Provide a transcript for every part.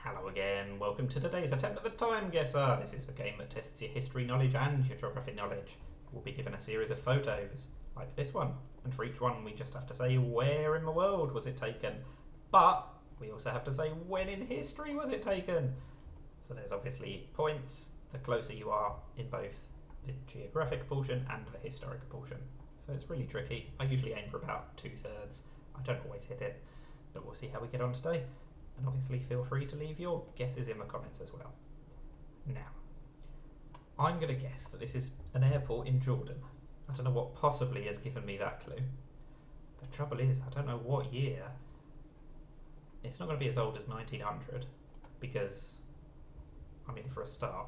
Hello again, welcome to today's attempt at the TimeGuessr. This is the game that tests your history knowledge and your geography knowledge. We'll be given a series of photos, like this one, and for each one we just have to say where in the world was it taken. But we also have to say when in history was it taken. So there's obviously points the closer you are in both the geographic portion and the historic portion. So it's really tricky. I usually aim for about 2/3. I don't always hit it, but we'll see how we get on today. And obviously feel free to leave your guesses in the comments as well. Now, I'm going to guess that this is an airport in Jordan. I don't know what possibly has given me that clue. The trouble is, I don't know what year. It's not going to be as old as 1900 because, I mean, for a start,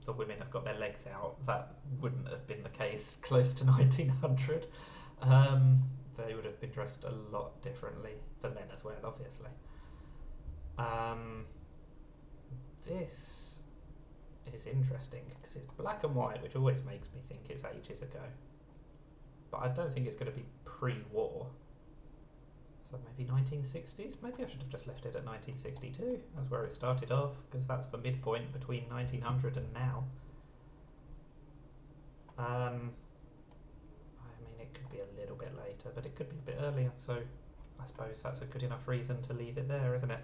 the women have got their legs out. That wouldn't have been the case close to 1900. They would have been dressed a lot differently. The men as well, obviously. This is interesting because it's black and white, which always makes me think it's ages ago. But I don't think it's going to be pre-war. So maybe 1960s? Maybe I should have just left it at 1962. That's where it started off, because that's the midpoint between 1900 and now. I mean, it could be a little bit later, but it could be a bit earlier, so I suppose that's a good enough reason to leave it there, isn't it?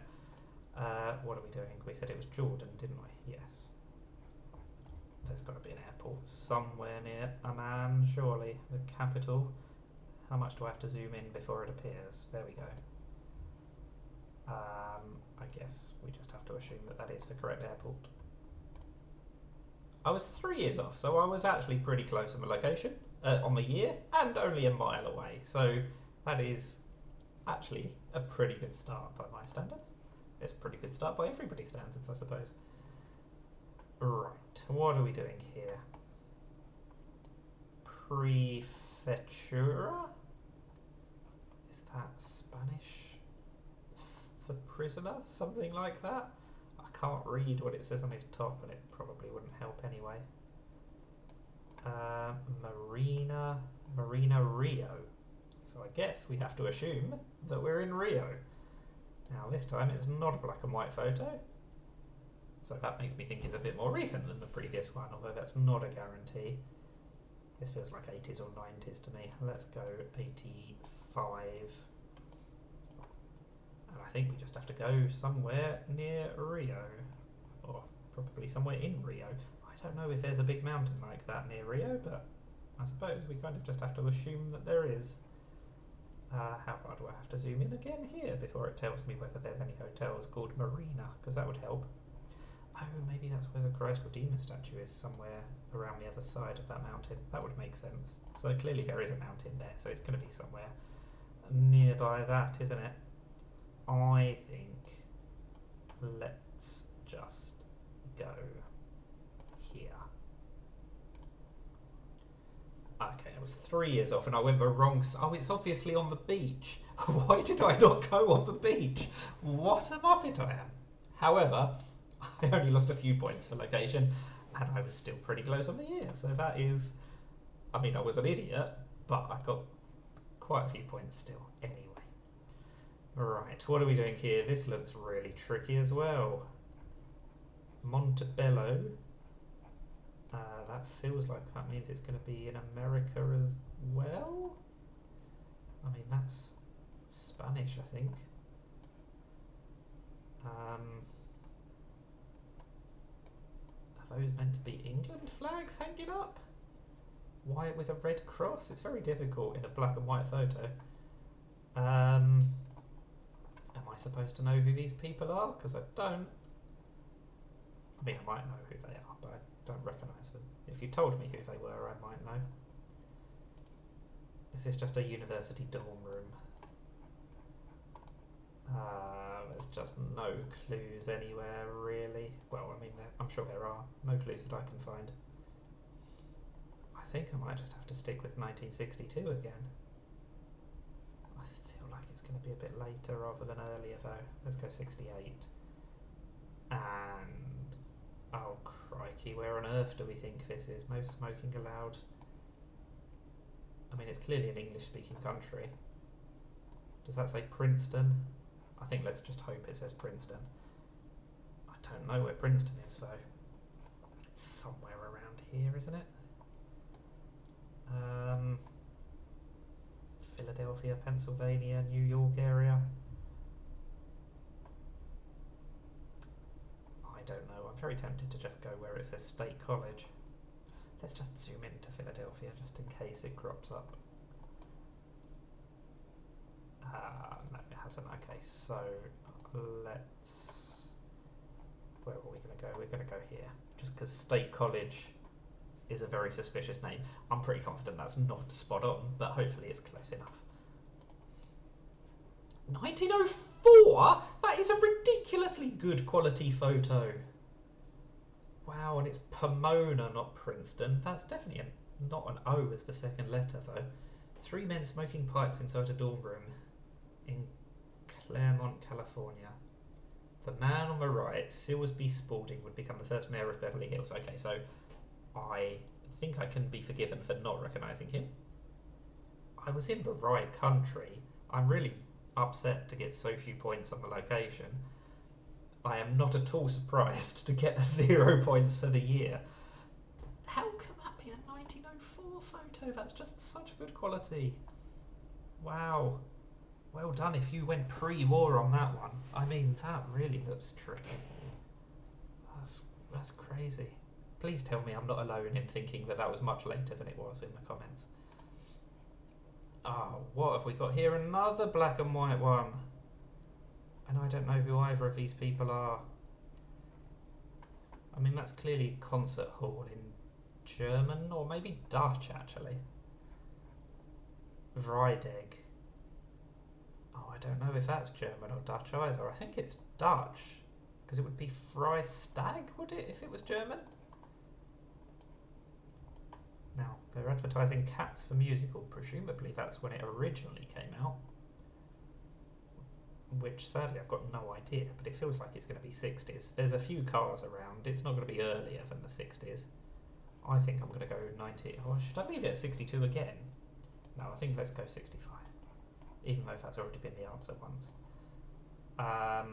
What are we doing? We said it was Jordan, didn't we? Yes. There's got to be an airport somewhere near Amman, surely. The capital. How much do I have to zoom in before it appears? There we go. I guess we just have to assume that that is the correct airport. I was 3 years off, so I was actually pretty close on the location, on the year, and only a mile away. So that is actually a pretty good start by my standards. It's a pretty good start by everybody's standards, I suppose. Right, what are we doing here? Prefectura? Is that Spanish for prisoner? Something like that? I can't read what it says on his top, and it probably wouldn't help anyway. Marina Rio. So I guess we have to assume that we're in Rio. Now this time it's not a black and white photo, so that makes me think it's a bit more recent than the previous one, although that's not a guarantee. This feels like 80s or 90s to me. Let's go 85. And I think we just have to go somewhere near Rio, or probably somewhere in Rio. I don't know if there's a big mountain like that near Rio, but I suppose we kind of just have to assume that there is. How far do I have to zoom in again here before it tells me whether there's any hotels called Marina, because that would help. Oh, maybe that's where the Christ Redeemer statue is, somewhere around the other side of that mountain. That would make sense. So clearly there is a mountain there, so it's going to be somewhere nearby that, isn't it? I think let's just go here. Okay, I was 3 years off and I went the wrong oh, it's obviously on the beach. Why did I not go on the beach? What a muppet I am. However, I only lost a few points for location and I was still pretty close on the year. So that is, I mean, I was an idiot, but I got quite a few points still anyway. Right, what are we doing here? This looks really tricky as well. Montebello. That feels like that means it's going to be in America as well. I mean, that's Spanish, I think. Are those meant to be England flags hanging up? Why with a red cross? It's very difficult in a black and white photo. Am I supposed to know who these people are? Because I don't. I mean, I might know who they are, but I don't recognise them. If you told me who they were, I might know. This is just a university dorm room. There's just no clues anywhere, really. Well, I mean, I'm sure there are. No clues that I can find. I think I might just have to stick with 1962 again. I feel like it's going to be a bit later rather than earlier, though. Let's go 68. And oh crikey, where on earth do we think this is? No smoking allowed. I mean, it's clearly an English-speaking country. Does that say Princeton? I think let's just hope it says Princeton. I don't know where Princeton is though. It's somewhere around here, isn't it? Philadelphia, Pennsylvania, New York area. I don't know. I'm very tempted to just go where it says State College. Let's just zoom into Philadelphia just in case it crops up. No, it hasn't. Okay, so let's... Where are we going to go? We're going to go here. Just because State College is a very suspicious name. I'm pretty confident that's not spot on, but hopefully it's close enough. 1904? That is a ridiculously good quality photo. Wow, and it's Pomona, not Princeton. That's definitely not an O as the second letter, though. 3 men smoking pipes inside a dorm room in Claremont, California. The man on the right, Silsby Spalding, would become the first mayor of Beverly Hills. Okay, so I think I can be forgiven for not recognising him. I was in the right country. I'm really upset to get so few points on the location. I am not at all surprised to get 0 points for the year. How can that be a 1904 photo? That's just such good quality. Wow. Well done if you went pre-war on that one. I mean, that really looks tricky. That's crazy. Please tell me I'm not alone in thinking that that was much later than it was in the comments. Oh, what have we got here? Another black and white one. And I don't know who either of these people are. I mean, that's clearly concert hall in German, or maybe Dutch, actually. Vrijdag. Oh, I don't know if that's German or Dutch either. I think it's Dutch, because it would be Vrijstag, would it, if it was German? Now, they're advertising Cats for Musical. Presumably that's when it originally came out. Which, sadly, I've got no idea, but it feels like it's going to be 60s. There's a few cars around. It's not going to be earlier than the 60s. I think I'm going to go 90... Or should I leave it at 62 again? No, I think let's go 65. Even though that's already been the answer once. I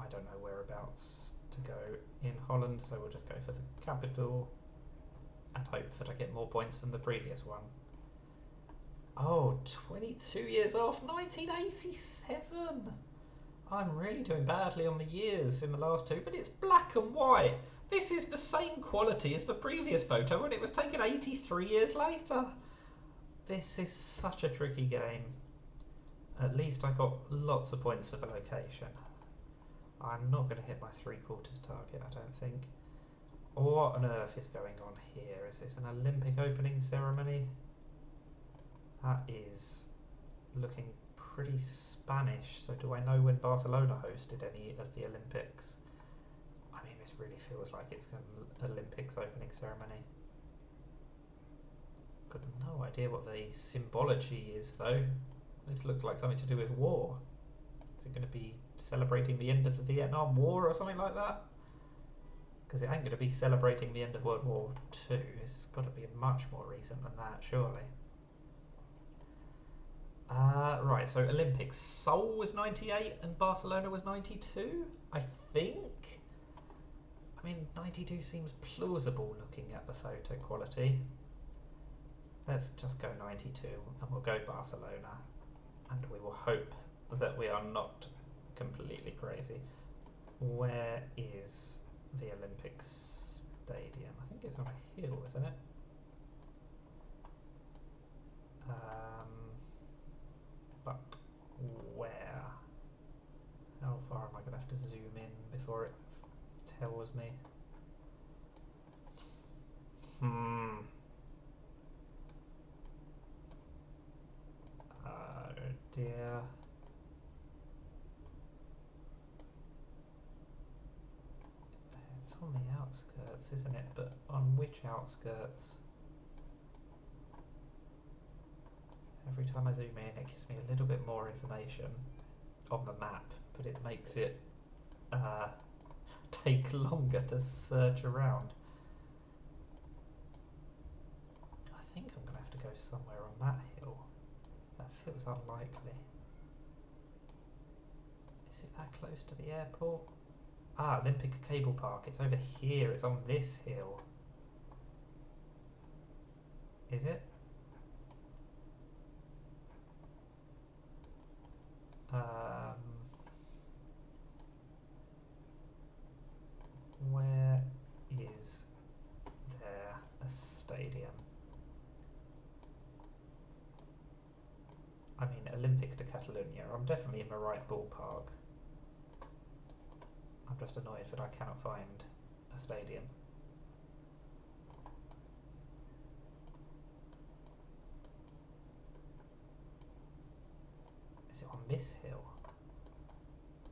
don't know whereabouts to go in Holland, so we'll just go for the capital and hope that I get more points than the previous one. Oh, 22 years off, 1987! I'm really doing badly on the years in the last two, but it's black and white. This is the same quality as the previous photo when it was taken 83 years later. This is such a tricky game. At least I got lots of points for the location. I'm not going to hit my 3/4 target, I don't think. What on earth is going on here? Is this an Olympic opening ceremony? That is looking pretty Spanish. So do I know when Barcelona hosted any of the Olympics? I mean, this really feels like it's an Olympics opening ceremony. Got no idea what the symbology is, though. This looks like something to do with war. Is it going to be celebrating the end of the Vietnam War or something like that? Because it ain't going to be celebrating the end of World War II. It's got to be much more recent than that, surely. Right, so Olympics. Seoul was 98 and Barcelona was 92, I think. I mean, 92 seems plausible looking at the photo quality. Let's just go 92 and we'll go Barcelona. And we will hope that we are not completely crazy. Where is the Olympic Stadium? I think it's on a hill, isn't it? But where? How far am I going to have to zoom in before it tells me? Oh dear. It's on the outskirts, isn't it? But on which outskirts? Every time I zoom in, it gives me a little bit more information on the map, but it makes it take longer to search around. I think I'm going to have to go somewhere on that hill. That feels unlikely. Is it that close to the airport? Ah, Olympic Cable Park. It's over here. It's on this hill. Is it? Where is there a stadium? I mean, Olympic de Catalunya. I'm definitely in the right ballpark. I'm just annoyed that I cannot find a stadium. Is it on this hill?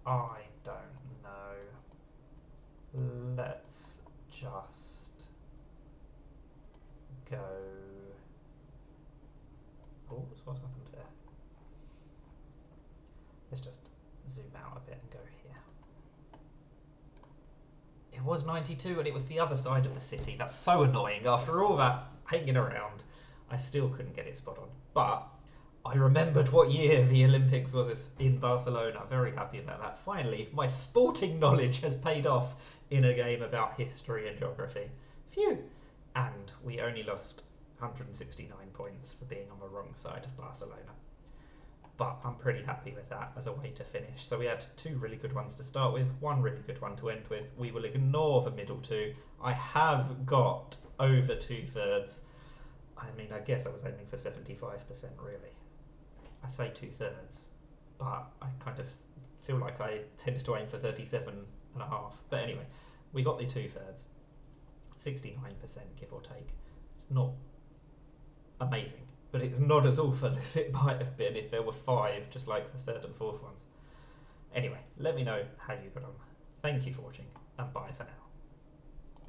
I don't know. Let's just go. Oh, what's happened there? Let's just zoom out a bit and go here. It was 92 and it was the other side of the city. That's so annoying. After all that hanging around, I still couldn't get it spot on. But I remembered what year the Olympics was in Barcelona. Very happy about that. Finally, my sporting knowledge has paid off in a game about history and geography. Phew! And we only lost 169 points for being on the wrong side of Barcelona. But I'm pretty happy with that as a way to finish. So we had 2 really good ones to start with, 1 really good one to end with. We will ignore the middle 2. I have got over 2/3. I mean, I guess I was aiming for 75% really. I say 2/3, but I kind of feel like I tend to aim for 37.5. But anyway, we got the 2/3. 69% give or take. It's not amazing, but it's not as awful as it might have been if there were 5, just like the 3rd and 4th ones. Anyway, let me know how you got on. Thank you for watching, and bye for now.